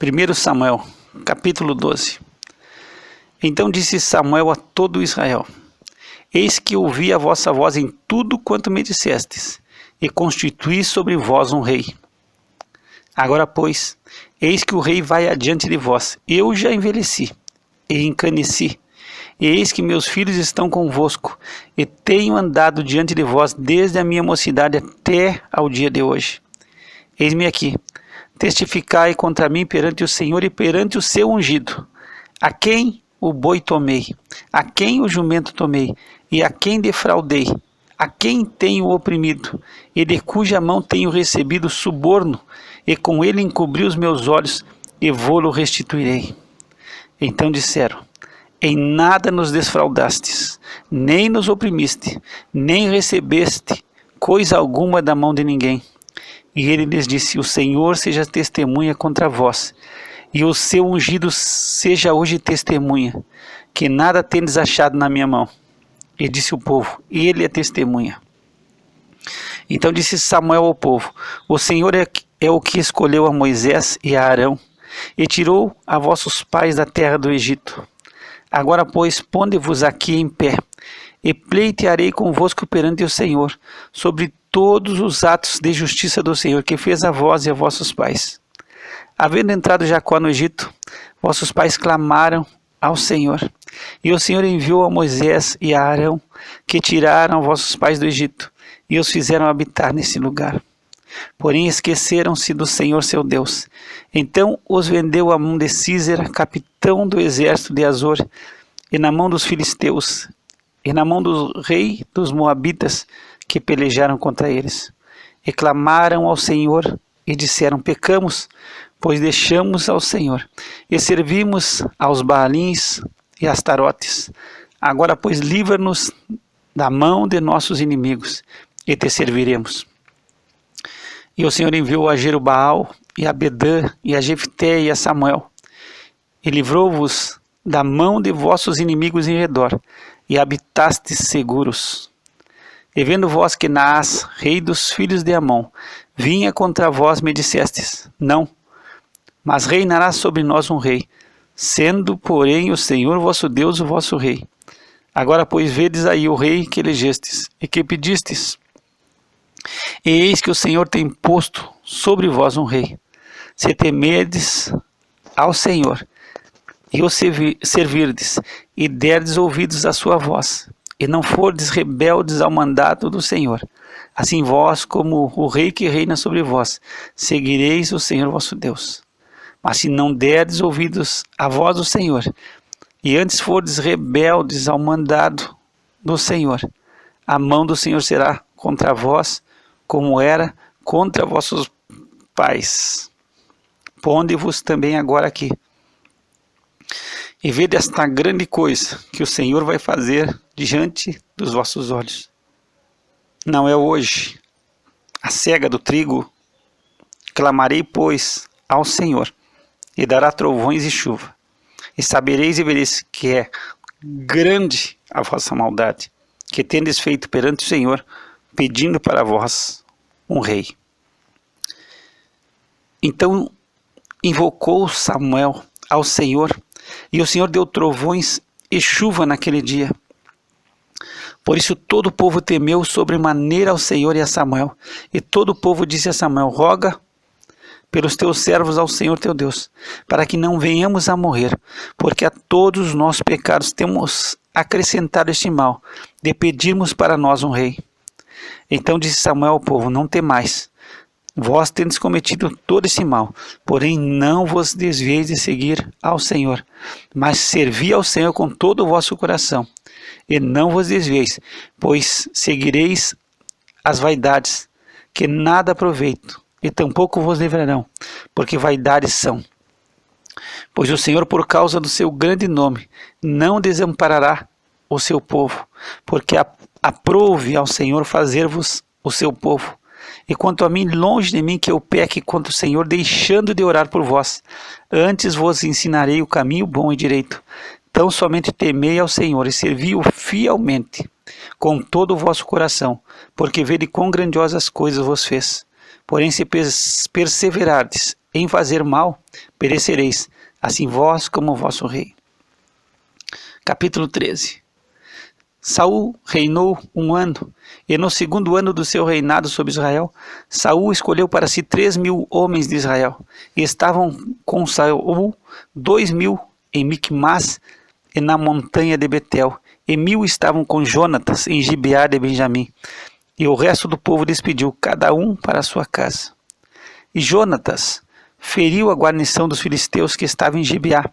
1 Samuel, capítulo 12. Então disse Samuel a todo Israel: Eis que ouvi a vossa voz em tudo quanto me dissestes, e constituí sobre vós um rei. Agora, pois, eis que o rei vai adiante de vós. Eu já envelheci e encaneci, e eis que meus filhos estão convosco, e tenho andado diante de vós desde a minha mocidade até ao dia de hoje. Eis-me aqui, testificai contra mim perante o Senhor e perante o seu ungido, a quem o boi tomei, a quem o jumento tomei, e a quem defraudei, a quem tenho oprimido, e de cuja mão tenho recebido suborno, e com ele encobri os meus olhos, e vô-lo restituirei. Então disseram: Em nada nos desfraudastes, nem nos oprimiste, nem recebeste coisa alguma da mão de ninguém. E ele lhes disse: O Senhor seja testemunha contra vós, e o seu ungido seja hoje testemunha, que nada tendes achado na minha mão. E disse o povo: Ele é testemunha. Então disse Samuel ao povo: O Senhor é o que escolheu a Moisés e a Arão, e tirou a vossos pais da terra do Egito. Agora, pois, ponde-vos aqui em pé, e pleitearei convosco perante o Senhor, sobre todos os atos de justiça do Senhor, que fez a vós e a vossos pais. Havendo entrado Jacó no Egito, vossos pais clamaram ao Senhor, e o Senhor enviou a Moisés e a Arão, que tiraram vossos pais do Egito, e os fizeram habitar nesse lugar. Porém esqueceram-se do Senhor seu Deus. Então os vendeu à mão de Císera, capitão do exército de Azor, e na mão dos filisteus, e na mão do rei dos moabitas, que pelejaram contra eles. E clamaram ao Senhor, e disseram: Pecamos, pois deixamos ao Senhor, e servimos aos Baalins e Astarotes. Agora, pois, livra-nos da mão de nossos inimigos, e te serviremos. E o Senhor enviou a Jerubaal, e a Bedã, e a Jefté, e a Samuel, e livrou-vos da mão de vossos inimigos em redor, e habitastes seguros. E vendo vós que Naás, rei dos filhos de Amon, vinha contra vós, me dissestes: Não, mas reinará sobre nós um rei, sendo, porém, o Senhor vosso Deus o vosso rei. Agora, pois, vedes aí o rei que elegestes, e que pedistes. E eis que o Senhor tem posto sobre vós um rei. Se temerdes ao Senhor, e o servirdes, e derdes ouvidos à sua voz, e não fordes rebeldes ao mandato do Senhor, assim vós, como o rei que reina sobre vós, seguireis o Senhor vosso Deus. Mas se não derdes ouvidos à voz do Senhor, e antes fordes rebeldes ao mandado do Senhor, a mão do Senhor será contra vós, como era contra vossos pais. Ponde-vos também agora aqui, e vede esta grande coisa que o Senhor vai fazer diante dos vossos olhos. Não é hoje a cega do trigo. Clamarei, pois, ao Senhor, e dará trovões e chuva. E sabereis e vereis que é grande a vossa maldade, que tendes feito perante o Senhor, pedindo para vós um rei. Então invocou Samuel ao Senhor, e o Senhor deu trovões e chuva naquele dia. Por isso todo o povo temeu sobremaneira ao Senhor e a Samuel. E todo o povo disse a Samuel: Roga pelos teus servos ao Senhor teu Deus, para que não venhamos a morrer, porque a todos os nossos pecados temos acrescentado este mal, de pedirmos para nós um rei. Então disse Samuel ao povo: Não temais, vós tendes cometido todo esse mal, porém não vos desvieis de seguir ao Senhor, mas servi ao Senhor com todo o vosso coração, e não vos desvieis, pois seguireis as vaidades, que nada aproveitam, e tampouco vos livrarão, porque vaidades são. Pois o Senhor, por causa do seu grande nome, não desamparará o seu povo, porque aprouve ao Senhor fazer-vos o seu povo. E quanto a mim, longe de mim que eu peque contra o Senhor, deixando de orar por vós. Antes vos ensinarei o caminho bom e direito. Tão somente temei ao Senhor e servi-o fielmente, com todo o vosso coração, porque vede quão grandiosas coisas vos fez. Porém, se perseverardes em fazer mal, perecereis, assim vós como o vosso rei. Capítulo 13. Saul reinou 1 ano, e no 2º ano do seu reinado sobre Israel, Saul escolheu para si 3.000 homens de Israel, e estavam com Saul 2.000 em Micmas e na montanha de Betel, e 1.000 estavam com Jonatas em Gibeá de Benjamim, e o resto do povo despediu, cada um para a sua casa. E Jonatas feriu a guarnição dos filisteus que estava em Gibeá,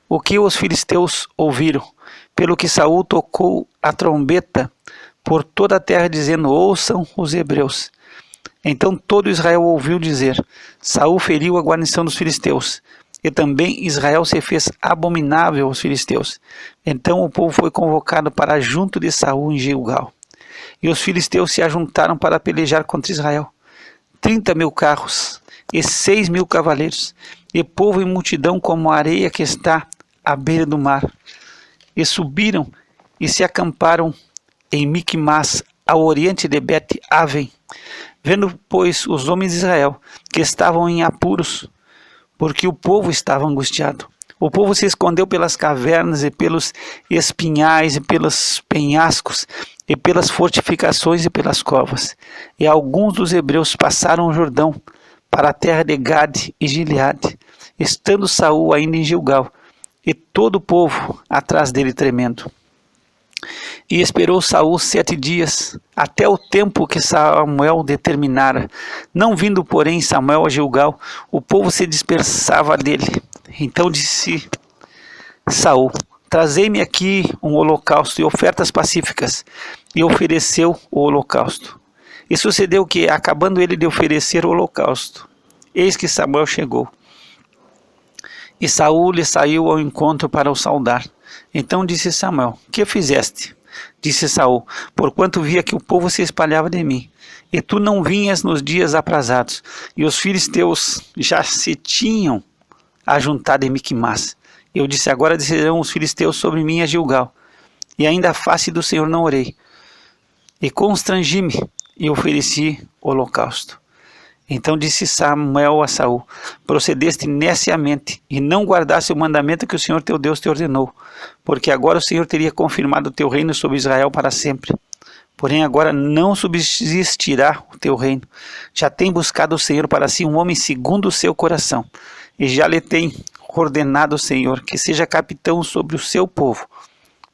o que os filisteus ouviram, pelo que Saul tocou a trombeta por toda a terra, dizendo: ouçam os hebreus. Então todo Israel ouviu dizer: Saul feriu a guarnição dos filisteus, e também Israel se fez abominável aos filisteus. Então o povo foi convocado para junto de Saul em Gilgal. E os filisteus se ajuntaram para pelejar contra Israel. 30.000 carros e 6.000 cavaleiros, e povo em multidão como a areia que está à beira do mar. E subiram e se acamparam em Micmas, ao oriente de Bet-Aven. Vendo, pois, os homens de Israel que estavam em apuros, porque o povo estava angustiado, o povo se escondeu pelas cavernas e pelos espinhais e pelos penhascos e pelas fortificações e pelas covas. E alguns dos hebreus passaram o Jordão para a terra de Gade e Gileade, estando Saul ainda em Gilgal, e todo o povo atrás dele tremendo. E esperou Saul 7 dias, até o tempo que Samuel determinara. Não vindo, porém, Samuel a Gilgal, o povo se dispersava dele. Então disse Saul: trazei-me aqui um holocausto e ofertas pacíficas. E ofereceu o holocausto. E sucedeu que, acabando ele de oferecer o holocausto, eis que Samuel chegou. E Saul lhe saiu ao encontro para o saudar. Então disse Samuel: que fizeste? Disse Saul: porquanto via que o povo se espalhava de mim, e tu não vinhas nos dias aprazados, e os filisteus já se tinham ajuntado em Micmas. Eu disse: agora descerão os filisteus sobre mim a Gilgal, e ainda a face do Senhor não orei. E constrangi-me, e ofereci o holocausto. Então disse Samuel a Saul: procedeste neciamente, e não guardaste o mandamento que o Senhor teu Deus te ordenou, porque agora o Senhor teria confirmado o teu reino sobre Israel para sempre. Porém agora não subsistirá o teu reino. Já tem buscado o Senhor para si um homem segundo o seu coração, e já lhe tem ordenado o Senhor que seja capitão sobre o seu povo,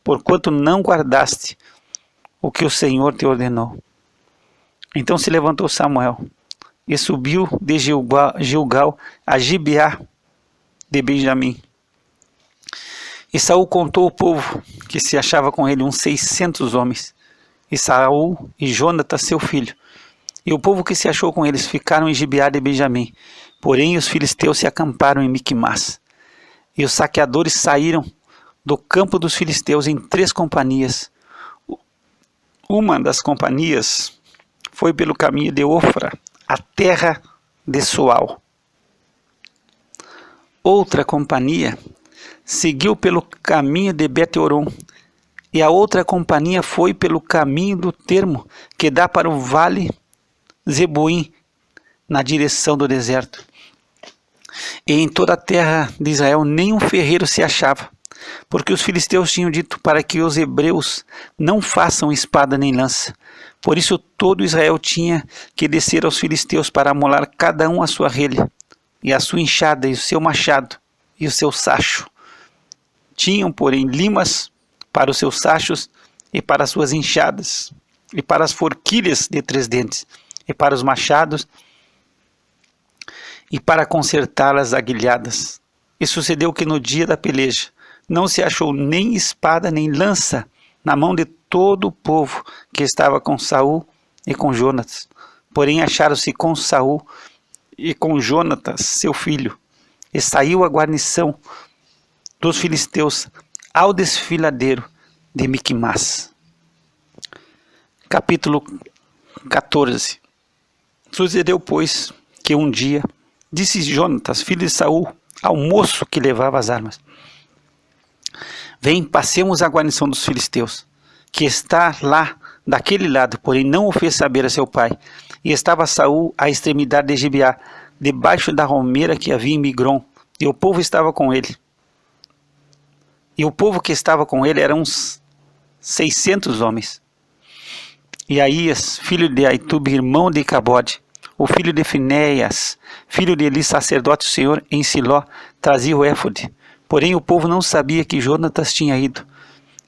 porquanto não guardaste o que o Senhor te ordenou. Então se levantou Samuel e subiu de Gilgal a Gibeá de Benjamim. E Saul contou o povo que se achava com ele, uns 600 homens, e Saul e Jonatas seu filho. E o povo que se achou com eles ficaram em Gibeá de Benjamim. Porém os filisteus se acamparam em Micmas. E os saqueadores saíram do campo dos filisteus em 3 companhias. Uma das companhias foi pelo caminho de Ofra, a terra de Soal. Outra companhia seguiu pelo caminho de Bet-Horon, e a outra companhia foi pelo caminho do termo, que dá para o vale Zeboim, na direção do deserto. E em toda a terra de Israel nenhum ferreiro se achava, porque os filisteus tinham dito para que os hebreus não façam espada nem lança. Por isso todo Israel tinha que descer aos filisteus para amolar cada um a sua relha, e a sua enxada, e o seu machado, e o seu sacho. Tinham, porém, limas para os seus sachos, e para as suas enxadas, e para as forquilhas de 3 dentes, e para os machados, e para consertar as aguilhadas. E sucedeu que no dia da peleja não se achou nem espada nem lança na mão de todo o povo que estava com Saul e com Jonatas. Porém acharam-se com Saul e com Jonatas, seu filho. E saiu a guarnição dos filisteus ao desfiladeiro de Micmas. Capítulo 14. Sucedeu, pois, que um dia disse Jonatas, filho de Saul, ao moço que levava as armas: vem, passemos a guarnição dos filisteus, que está lá daquele lado. Porém não o fez saber a seu pai. E estava Saul à extremidade de Gibeá, debaixo da romeira que havia em Migron, e o povo estava com ele. E o povo que estava com ele eram uns 600 homens. E Aías, filho de Aitube, irmão de Icabode, o filho de Finéias, filho de Eli, sacerdote do Senhor, em Siló, trazia o éfode. Porém o povo não sabia que Jonatas tinha ido.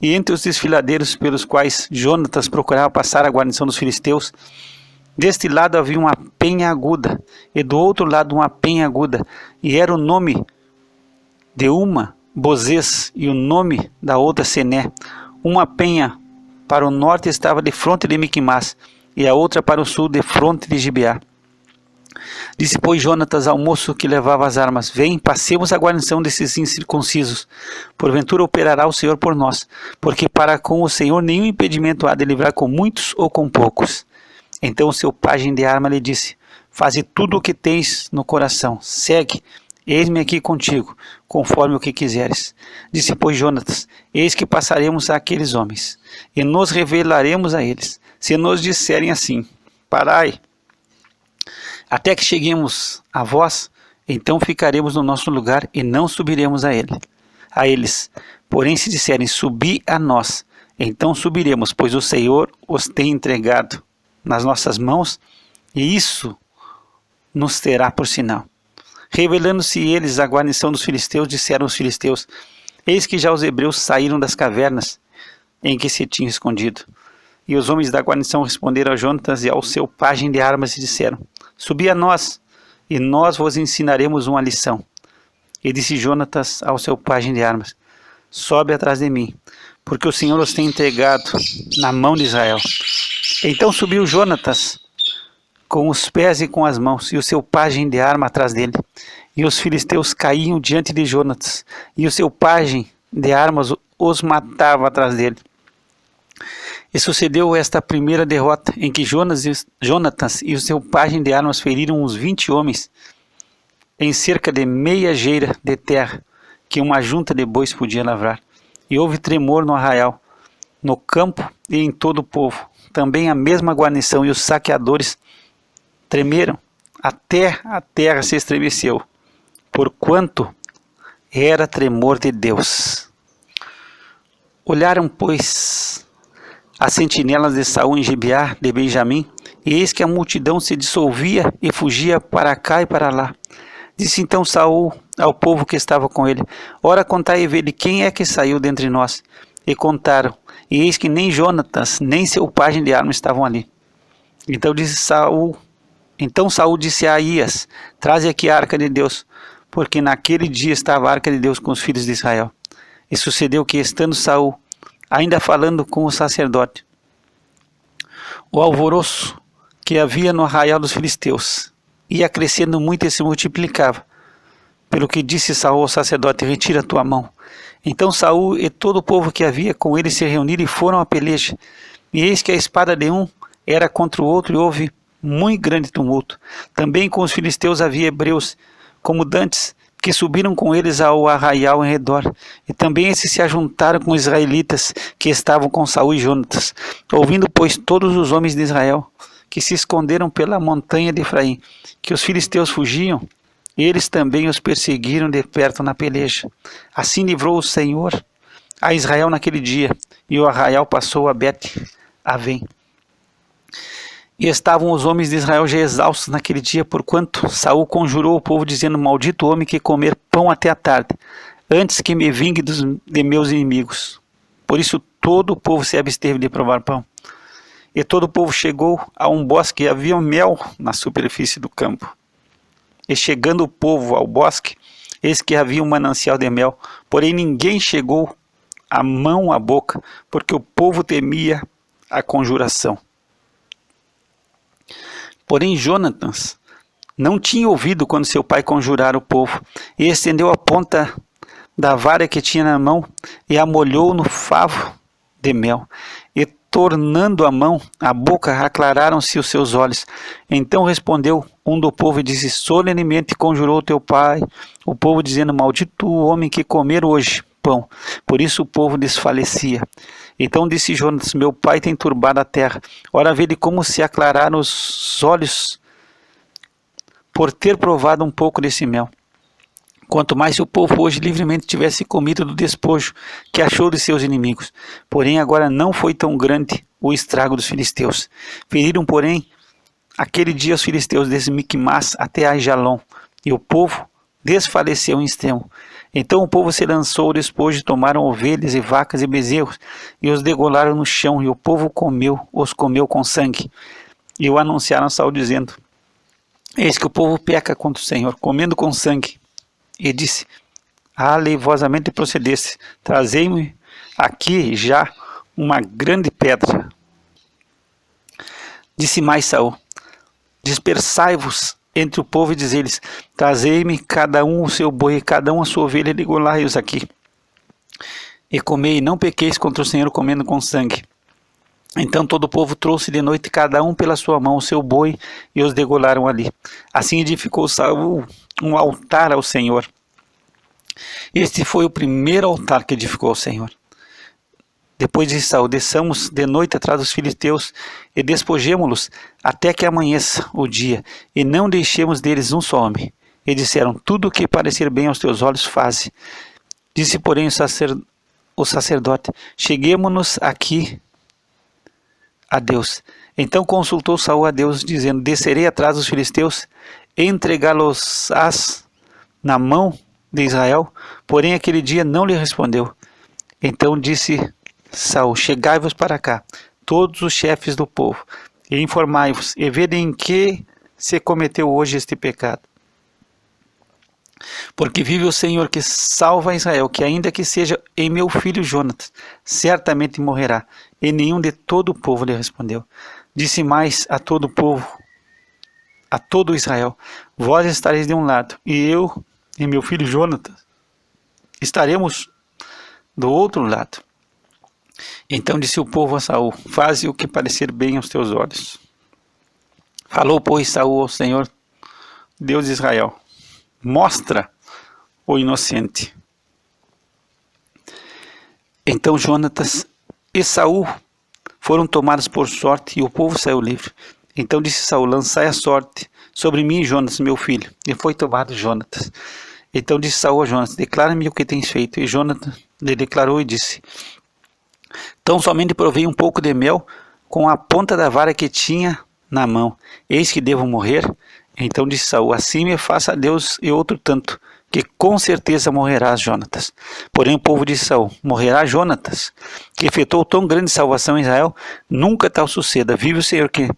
E entre os desfiladeiros pelos quais Jonatas procurava passar a guarnição dos filisteus, deste lado havia uma penha aguda, e do outro lado uma penha aguda, e era o nome de uma Bozês, e o nome da outra Sené. Uma penha para o norte estava de fronte de Miquimás, e a outra para o sul de fronte de Gibeá. Disse, pois, Jonatas ao moço que levava as armas: vem, passemos a guarnição desses incircuncisos. Porventura operará o Senhor por nós, porque para com o Senhor nenhum impedimento há de livrar com muitos ou com poucos. Então o seu pajem de arma lhe disse: faze tudo o que tens no coração, segue, eis-me aqui contigo, conforme o que quiseres. Disse, pois, Jonatas: eis que passaremos àqueles homens, e nos revelaremos a eles. Se nos disserem assim: parai, até que cheguemos a vós, então ficaremos no nosso lugar e não subiremos a eles. Porém, se disserem: subi a nós, então subiremos, pois o Senhor os tem entregado nas nossas mãos, e isso nos terá por sinal. Revelando-se eles à guarnição dos filisteus, disseram os filisteus: eis que já os hebreus saíram das cavernas em que se tinham escondido. E os homens da guarnição responderam a Jonatas e ao seu pajem de armas e disseram: subi a nós, e nós vos ensinaremos uma lição. E disse Jonatas ao seu pajem de armas: sobe atrás de mim, porque o Senhor os tem entregado na mão de Israel. Então subiu Jonatas com os pés e com as mãos, e o seu pajem de arma atrás dele. E os filisteus caíam diante de Jonatas, e o seu pajem de armas os matava atrás dele. E sucedeu esta primeira derrota, em que Jonatas e o seu pajem de armas feriram uns 20 homens, em cerca de meia geira de terra, que uma junta de bois podia lavrar. E houve tremor no arraial, no campo e em todo o povo. Também a mesma guarnição e os saqueadores tremeram, até a terra se estremeceu, porquanto era tremor de Deus. Olharam, pois, as sentinelas de Saul em Gibeá de Benjamim, e eis que a multidão se dissolvia e fugia para cá e para lá. Disse então Saul ao povo que estava com ele: ora, contai e vede quem é que saiu dentre nós. E contaram, e eis que nem Jonatas, nem seu pajem de arma estavam ali. Então Saul disse a Aías: traze aqui a arca de Deus, porque naquele dia estava a arca de Deus com os filhos de Israel. E sucedeu que, estando Saul ainda falando com o sacerdote, o alvoroço que havia no arraial dos filisteus ia crescendo muito e se multiplicava. Pelo que disse Saul ao sacerdote: retira a tua mão. Então Saul e todo o povo que havia com ele se reuniram e foram à peleja. E eis que a espada de um era contra o outro, e houve muito grande tumulto. Também com os filisteus havia hebreus, como dantes, que subiram com eles ao arraial em redor. E também esses se ajuntaram com os israelitas que estavam com Saul e Jonatas. Ouvindo, pois, todos os homens de Israel, que se esconderam pela montanha de Efraim, que os filisteus fugiam, eles também os perseguiram de perto na peleja. Assim livrou o Senhor a Israel naquele dia, e o arraial passou a Bet-Avém. E estavam os homens de Israel já exaustos naquele dia, porquanto Saul conjurou o povo, dizendo: maldito homem que comer pão até a tarde, antes que me vingue de meus inimigos. Por isso todo o povo se absteve de provar pão. E todo o povo chegou a um bosque, e havia mel na superfície do campo. E chegando o povo ao bosque, eis que havia um manancial de mel, porém ninguém chegou a mão à boca, porque o povo temia a conjuração. Porém Jonatas não tinha ouvido quando seu pai conjurara o povo, e estendeu a ponta da vara que tinha na mão, e a molhou no favo de mel. E tornando a mão à boca, aclararam-se os seus olhos. Então respondeu um do povo e disse: solenemente conjurou teu pai o povo, dizendo: maldito o homem que comer hoje pão. Por isso o povo desfalecia. Então disse Jonatas: meu pai tem turbado a terra. Ora, vede como se aclararam os olhos por ter provado um pouco desse mel. Quanto mais se o povo hoje livremente tivesse comido do despojo que achou de seus inimigos. Porém, agora não foi tão grande o estrago dos filisteus. Feriram, porém, aquele dia os filisteus desde Miquimás até Aijalon, e o povo desfaleceu em extremo. Então o povo se lançou ao despojo e tomaram ovelhas e vacas e bezerros, e os degolaram no chão, e o povo os comeu com sangue. E o anunciaram a Saul, dizendo: Eis que o povo peca contra o Senhor, comendo com sangue. E disse: Aleivosamente procedeste, trazei-me aqui já uma grande pedra. Disse mais Saul: Dispersai-vos entre o povo e diz-lhes: Trazei-me cada um o seu boi, cada um a sua ovelha, e degolai-os aqui. E comei, e não pequeis contra o Senhor comendo com sangue. Então todo o povo trouxe de noite cada um pela sua mão o seu boi, e os degolaram ali. Assim edificou Saul um altar ao Senhor. Este foi o primeiro altar que edificou ao Senhor. Depois disse Saul: Desçamos de noite atrás dos filisteus e despojemo-los até que amanheça o dia, e não deixemos deles um só homem. E disseram: Tudo o que parecer bem aos teus olhos faze. Disse, porém, o sacerdote: Cheguemo-nos aqui a Deus. Então consultou Saul a Deus, dizendo: Descerei atrás dos filisteus, entregá-los-ás na mão de Israel? Porém aquele dia não lhe respondeu. Então disse Saul: Chegai-vos para cá, todos os chefes do povo, e informai-vos, e vede em que se cometeu hoje este pecado. Porque vive o Senhor que salva Israel, que ainda que seja em meu filho Jonatas, certamente morrerá. E nenhum de todo o povo lhe respondeu. Disse mais a todo o povo, a todo Israel: Vós estareis de um lado, e eu e meu filho Jonatas estaremos do outro lado. Então disse o povo a Saul: Faze o que parecer bem aos teus olhos. Falou, pois, Saul ao Senhor, Deus de Israel: Mostra o inocente. Então Jonatas e Saul foram tomados por sorte, e o povo saiu livre. Então disse Saul: Lançai a sorte sobre mim e Jonatas, meu filho. E foi tomado Jonatas. Então disse Saul a Jonatas: Declara-me o que tens feito. E Jonatas lhe declarou e disse: Tão somente provei um pouco de mel com a ponta da vara que tinha na mão. Eis que devo morrer? Então disse Saul: Assim me faça Deus e outro tanto, que com certeza morrerás, Jonatas. Porém o povo disse a Saul: Morrerá Jonatas, que efetuou tão grande salvação em Israel? Nunca tal suceda. Vive o Senhor, que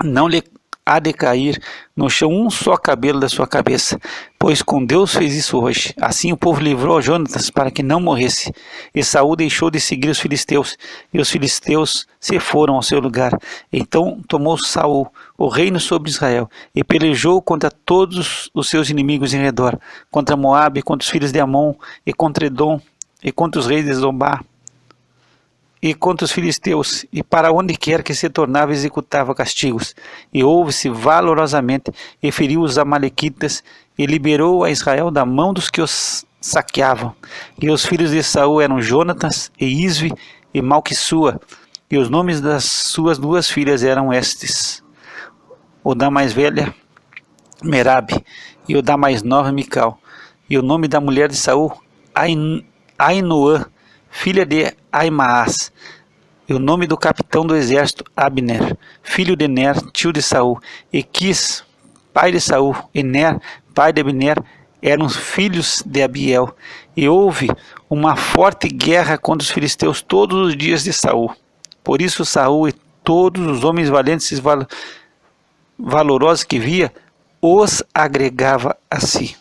não lhe há de cair no chão um só cabelo da sua cabeça, pois com Deus fez isso hoje. Assim o povo livrou a Jonatas para que não morresse. E Saul deixou de seguir os filisteus, e os filisteus se foram ao seu lugar. Então tomou Saul o reino sobre Israel, e pelejou contra todos os seus inimigos em redor, contra Moabe, contra os filhos de Amon, e contra Edom, e contra os reis de Zobá, e contra os filisteus, e para onde quer que se tornava executava castigos, e houve-se valorosamente, e feriu os amalequitas, e liberou a Israel da mão dos que os saqueavam. E os filhos de Saul eram Jonatas, e Isvi, e Malquissua, e os nomes das suas duas filhas eram estes: o da mais velha, Merabe, e o da mais nova, Mical. E o nome da mulher de Saul, Ainoã, filha de Aimaas. E o nome do capitão do exército, Abner, filho de Ner, tio de Saul. E Quis, pai de Saul, e Ner, pai de Abner, eram filhos de Abiel. E houve uma forte guerra contra os filisteus todos os dias de Saul. Por isso Saul e todos os homens valentes e valorosos que via, os agregava a si.